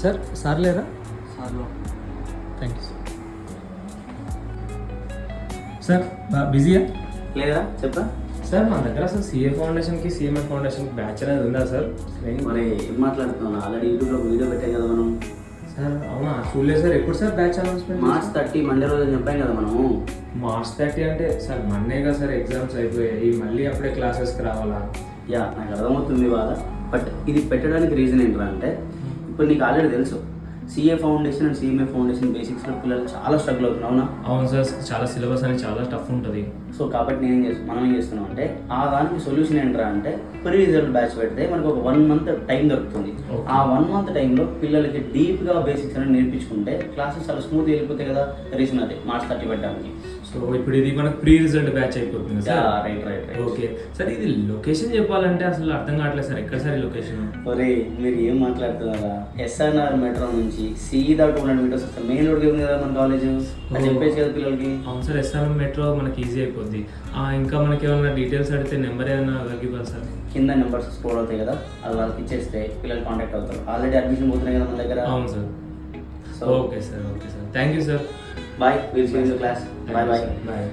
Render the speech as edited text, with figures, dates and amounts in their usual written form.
Sir sir లేరా? సార్లో thank you sir. బిజీయా? లేదా చెప్పా సార్ మా దగ్గర అసలు సిఏ ఫౌండేషన్కి సిఎంఏ ఫౌండేషన్కి బ్యాచ్ అనేది ఉందా సార్? మరి ఏం మాట్లాడుతున్నాను, ఆల్రెడీ యూట్యూబ్లో ఒక వీడియో పెట్టాం కదా మనం. సార్ అవునా, చూడలేదు సార్. ఎప్పుడు sir batch announcement? March 30 Monday రోజు అని చెప్పాం కదా మనము. మార్చ్ 30 అంటే సార్ మండేగా సార్ ఎగ్జామ్స్ అయిపోయాయి, మళ్ళీ అప్పుడే క్లాసెస్కి రావాలా? యా నాకు అర్థమవుతుంది బాధ, బట్ ఇది పెట్టడానికి రీజన్ ఏంటంటే అంటే ఇప్పుడు నీకు ఆల్రెడీ తెలుసు CA foundation and CMA foundation బేసిక్స్లో పిల్లలు చాలా స్ట్రగుల్ అవుతున్నారు. అవునా? అవును సార్, చాలా సిలబస్ అనేది చాలా టఫ్ ఉంటుంది. సో కాబట్టి మనం ఏం చేస్తున్నాం అంటే ఆ దానికి సొల్యూషన్ ఏంట్రా అంటే ప్రీ రిజల్ట్ బ్యాచ్ పెడితే మనకు ఒక 1 month టైం దొరుకుతుంది. ఆ 1 month టైంలో పిల్లలకి డీప్గా బేసిక్స్ అనేది నేర్పించుకుంటే క్లాసెస్ చాలా స్మూత్ వెళ్ళిపోతాయి కదా. రీజన్ అదే మార్చ్ 30 పెట్టడానికి. సో ఇప్పుడు ఇది మనకు ప్రీ రిజల్ట్ బ్యాచ్ అయిపోతుంది సార్. రైట్. ఓకే సార్, ఇది లొకేషన్ చెప్పాలంటే అసలు అర్థం కావట్లేదు సార్. ఎక్కడ సార్ ఈ లొకేషన్? ఒరే మీరు ఏం మాట్లాడుతున్నారా, ఎస్ఆర్ఆర్ మెట్రో నుంచి సీదా 200 meters వస్తుంది. మెయిన్ రోడ్కి ఉంది కదా మన కాలేజ్ అని చెప్పేసి కదా పిల్లలకి. అవును సార్, ఎస్ఆర్ఎం మెట్రో మనకి ఈజీ అయిపోద్ది. ఇంకా మనకి ఏమైనా డీటెయిల్స్ అడిగితే నెంబర్ ఏమైనా అవైలబుల్ సార్? కింద నెంబర్స్ స్కోర్ అవుతాయి కదా, అది వాళ్ళకి ఇచ్చేస్తే పిల్లలు కాంటాక్ట్ అవుతారు. ఆల్రెడీ అడ్మిషన్ పోతున్నాయి కదా మన దగ్గర. అవును sir. So okay sir thank you sir. Bye, will see you in the class. Bye. Bye.